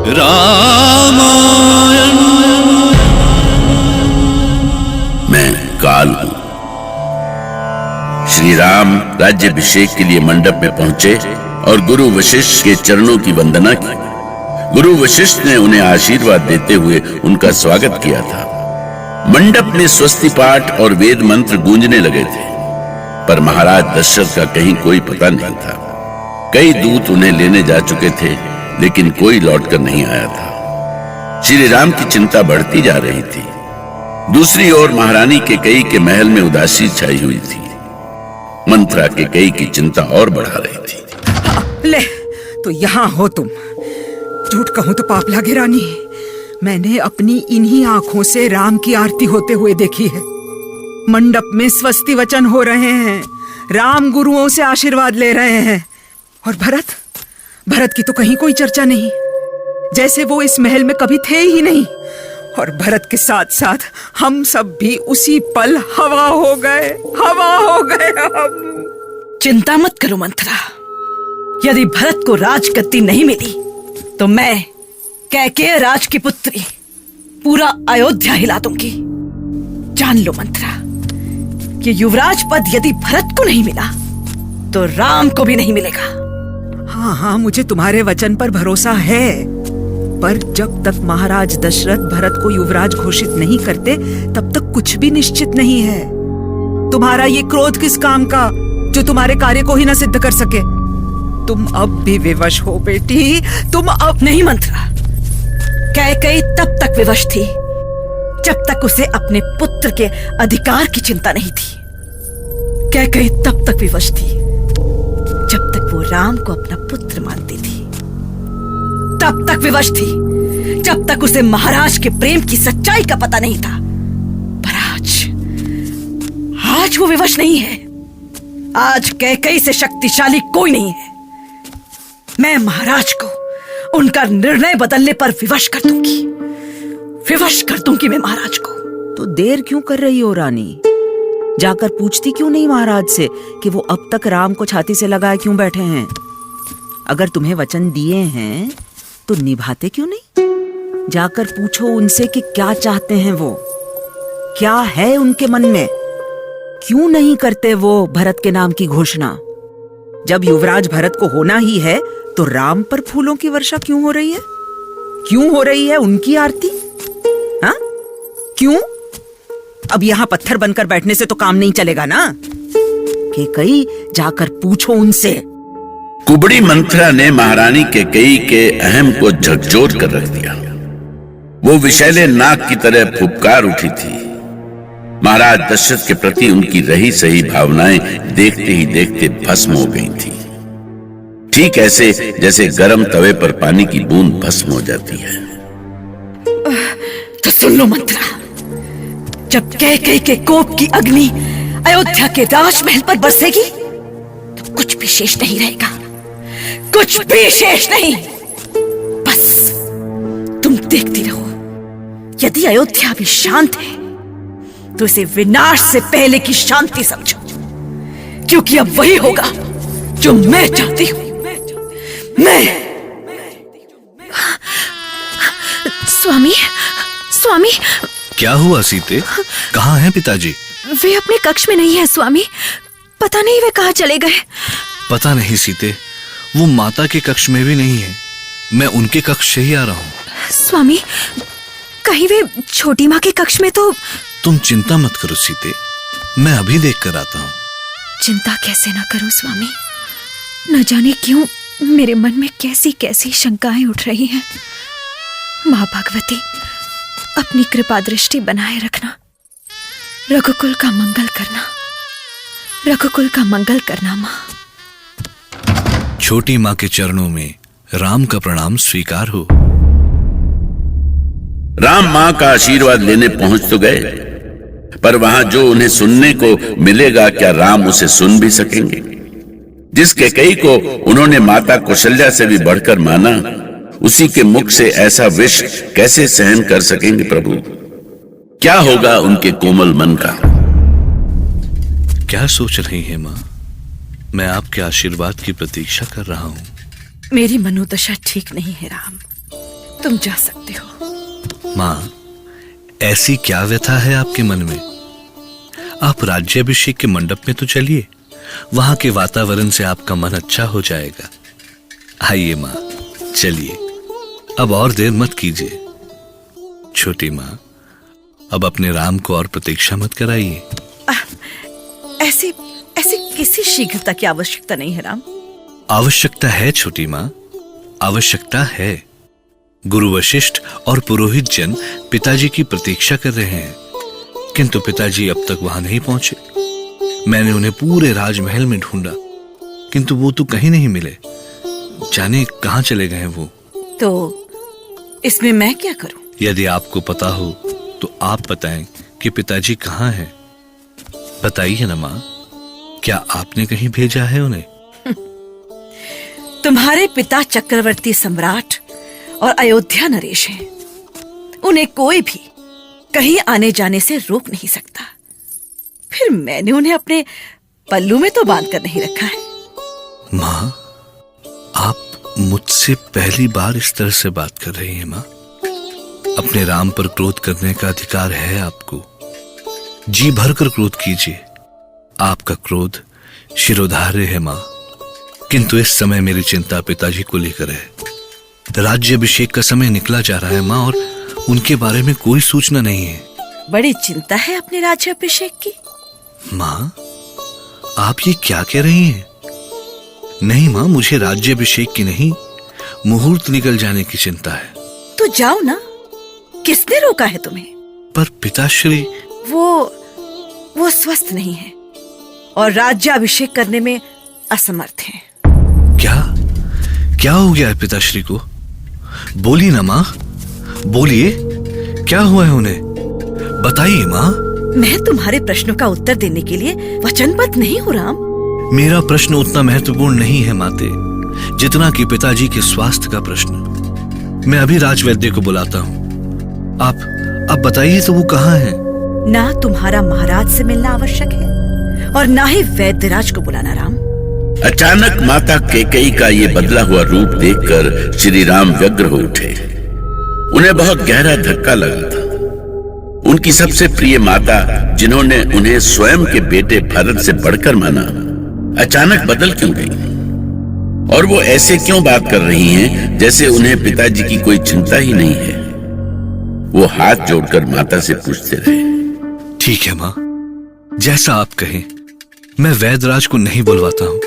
रामायण। मैं काल हूं। श्री राम राज्याभिषेक के लिए मंडप में पहुंचे और गुरु वशिष्ठ के चरणों की वंदना की। गुरु वशिष्ठ ने उन्हें आशीर्वाद देते हुए उनका स्वागत किया था। मंडप में स्वस्ति पाठ और वेद मंत्र गूंजने लगे थे, पर महाराज दशरथ का कहीं कोई पता नहीं था। कई दूत उन्हें लेने जा चुके थे, लेकिन कोई लौटकर नहीं आया था। श्री राम की चिंता बढ़ती जा रही थी। दूसरी ओर महारानी केकई के महल में उदासी छाई हुई थी। मंत्रा केकई की चिंता और बढ़ा रही थी। ले, तो यहाँ हो तुम। झूठ कहूं तो पाप लागे रानी, मैंने अपनी इन्हीं आंखों से राम की आरती होते हुए देखी है। मंडप में स्वस्ति वचन हो रहे हैं, राम गुरुओं से आशीर्वाद ले रहे हैं। और भरत की तो कहीं कोई चर्चा नहीं, जैसे वो इस महल में कभी थे ही नहीं। और भरत के साथ साथ हम सब भी उसी पल हवा हो गए हम। चिंता मत करो मंत्रा, यदि भरत को राजगद्दी नहीं मिली तो मैं कैकेय राज की पुत्री पूरा अयोध्या हिला दूंगी। जान लो मंत्रा, कि युवराज पद यदि भरत को नहीं मिला तो राम को भी नहीं मिलेगा। हाँ, मुझे तुम्हारे वचन पर भरोसा है, पर जब तक महाराज दशरथ भरत को युवराज घोषित नहीं करते तब तक कुछ भी निश्चित नहीं है। तुम्हारा ये क्रोध किस काम का, जो तुम्हारे कार्य को ही न सिद्ध कर सके। तुम अब भी विवश हो बेटी, तुम अब नहीं मंत्रा, कैकेयी तब तक विवश थी जब तक उसे अपने पुत्र के अधिकार की चिंता नहीं थी। कैकेयी तब तक विवश थी जब तक वो राम को अपना पुत्र मानती थी। तब तक विवश थी जब तक उसे महाराज के प्रेम की सच्चाई का पता नहीं था। पर आज वो विवश नहीं है। आज कैकेयी से शक्तिशाली कोई नहीं है। मैं महाराज को उनका निर्णय बदलने पर विवश कर दूंगी मैं महाराज को। तो देर क्यों कर रही हो रानी? जाकर पूछती क्यों नहीं महाराज से कि वो अब तक राम को छाती से लगाए क्यों बैठे हैं? अगर तुम्हें वचन दिए हैं तो निभाते क्यों नहीं? जाकर पूछो उनसे कि क्या चाहते हैं वो, क्या है उनके मन में। क्यों नहीं करते वो भरत के नाम की घोषणा? जब युवराज भरत को होना ही है तो राम पर फूलों की वर्षा क्यों हो रही है? क्यों हो रही है उनकी आरती? हाँ, क्यों? अब यहाँ पत्थर बनकर बैठने से तो काम नहीं चलेगा ना। केकई, जाकर पूछो उनसे। कुबड़ी मंत्रा ने महारानी केकई के अहम को झकझोर कर रख दिया। वो विषैले नाग की तरह फुफकार उठी थी। महाराज दशरथ के प्रति उनकी रही सही भावनाएं देखते ही देखते भस्म हो गई थी। ठीक ऐसे जैसे गर्म तवे पर पानी की बूंद भस्म हो जाती है। तो सुन लो मंत्रा, जब कैकेयी के कोप की अग्नि अयोध्या के राजमहल पर बरसेगी तो कुछ भी शेष नहीं रहेगा, कुछ भी शेष नहीं। बस तुम देखती रहो। यदि अयोध्या भी शांत है तो इसे विनाश से पहले की शांति समझो, क्योंकि अब वही होगा जो मैं चाहती हूं। स्वामी, क्या हुआ सीते? कहाँ हैं पिताजी? वे अपने कक्ष में नहीं है स्वामी। पता नहीं वे कहाँ चले गए। पता नहीं सीते, वो माता के कक्ष में भी नहीं है। मैं उनके कक्ष से ही आ रहा हूँ। स्वामी, कहीं वे छोटी माँ के कक्ष में तो। तुम चिंता मत करो सीते, मैं अभी देख कर आता हूँ। चिंता कैसे ना करूं स्वामी, न जाने क्यों मेरे मन में कैसी कैसी शंकाएं उठ रही हैं। माँ भगवती, अपनी कृपा दृष्टि बनाए रखना। रघुकुल का मंगल करना माँ। छोटी माँ के चरणों में राम का प्रणाम स्वीकार हो। राम माँ का आशीर्वाद लेने पहुंच तो गए, पर वहां जो उन्हें सुनने को मिलेगा, क्या राम उसे सुन भी सकेंगे? जिस केकई को उन्होंने माता कौशल्या से भी बढ़कर माना, उसी के मुख से ऐसा विष कैसे सहन कर सकेंगे प्रभु? क्या होगा उनके कोमल मन का? क्या सोच रही है माँ? मैं आपके आशीर्वाद की प्रतीक्षा कर रहा हूँ। मेरी मनोदशा ठीक नहीं है राम। तुम जा सकते हो। माँ, ऐसी क्या व्यथा है आपके मन में? आप राज्याभिषेक के मंडप में तो चलिए, वहां के वातावरण से आपका मन अच्छा हो जाएगा। आइए माँ, चलिए, अब और देर मत कीजिए। छोटी माँ, अब अपने राम को और प्रतीक्षा मत कराइए। ऐसी ऐसी किसी शीघ्रता की आवश्यकता नहीं है राम। आवश्यकता है छोटी माँ, आवश्यकता है। गुरु वशिष्ठ और पुरोहित जन पिताजी की प्रतीक्षा कर रहे हैं, किंतु पिताजी अब तक वहां नहीं पहुंचे। मैंने उन्हें पूरे राजमहल में ढूंढा, किंतु वो तो कहीं नहीं मिले। जाने कहां चले गए वो। तो इसमें मैं क्या करूं? यदि आपको पता हो तो आप बताएं कि पिताजी कहाँ हैं। बताइए ना माँ, क्या आपने कहीं भेजा है उन्हें? तुम्हारे पिता चक्रवर्ती सम्राट और अयोध्या नरेश हैं। उन्हें कोई भी कहीं आने जाने से रोक नहीं सकता। फिर मैंने उन्हें अपने पल्लू में तो बांध कर नहीं रखा है। माँ, आप मुझसे पहली बार इस तरह से बात कर रही हैं माँ। अपने राम पर क्रोध करने का अधिकार है आपको। जी भरकर क्रोध कीजिए। आपका क्रोध शिरोधार्य है माँ, किंतु इस समय मेरी चिंता पिताजी को लेकर है। राज्याभिषेक का समय निकला जा रहा है माँ, और उनके बारे में कोई सूचना नहीं है। बड़ी चिंता है अपने राज्याभिषेक की। माँ, आप ये क्या कह रही हैं? नहीं माँ, मुझे राज्याभिषेक की नहीं, मुहूर्त निकल जाने की चिंता है। तो जाओ ना, किसने रोका है तुम्हें? पर पिताश्री, वो स्वस्थ नहीं है और राज्याभिषेक करने में असमर्थ हैं। क्या हो गया है पिताश्री को? बोलिए ना माँ, बोलिए, क्या हुआ है उन्हें? बताइए माँ। मैं तुम्हारे प्रश्नों का उत्तर देने के लिए वचनबद्ध नहीं हूँ राम। मेरा प्रश्न उतना महत्वपूर्ण नहीं है माते, जितना कि पिताजी के स्वास्थ्य का प्रश्न। मैं अभी राजवैद्य को बुलाता हूँ। आप बताइए तो वो कहाँ है? ना तुम्हारा महाराज से मिलना आवश्यक है और ना ही वैद्यराज को बुलाना राम। अचानक माता कैकेयी का ये बदला हुआ रूप देखकर श्री राम व्यग्र हो उठे। उन्हें बहुत गहरा धक्का लगा था। उनकी सबसे प्रिय माता, जिन्होंने उन्हें स्वयं के बेटे भरत से बढ़कर माना, अचानक बदल क्यों गई? और वो ऐसे क्यों बात कर रही हैं जैसे उन्हें पिताजी की कोई चिंता ही नहीं है? वो हाथ जोड़कर माता से पूछते रहे। ठीक है माँ, जैसा आप कहें। मैं वैद्यराज को नहीं बुलवाता हूं,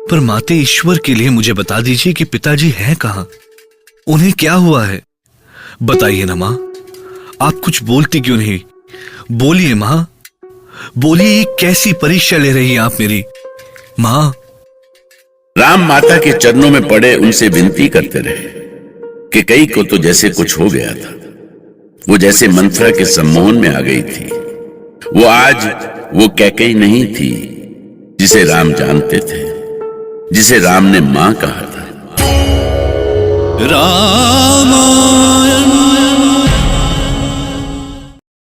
पर माते ईश्वर के लिए मुझे बता दीजिए कि पिताजी हैं कहां? उन्हें क्या हुआ है? बताइए ना माँ। आप कुछ बोलती क्यों नहीं? बोलिए माँ, बोलिए। ये कैसी परीक्षा ले रही हैं आप मेरी? माँ। राम माता के चरणों में पड़े उनसे विनती करते रहे कि कैकेयी को तो जैसे कुछ हो गया था। वो जैसे मंथरा के सम्मोहन में आ गई थी। वो आज वो कैकेयी नहीं थी जिसे राम जानते थे, जिसे राम ने मां कहा था। राम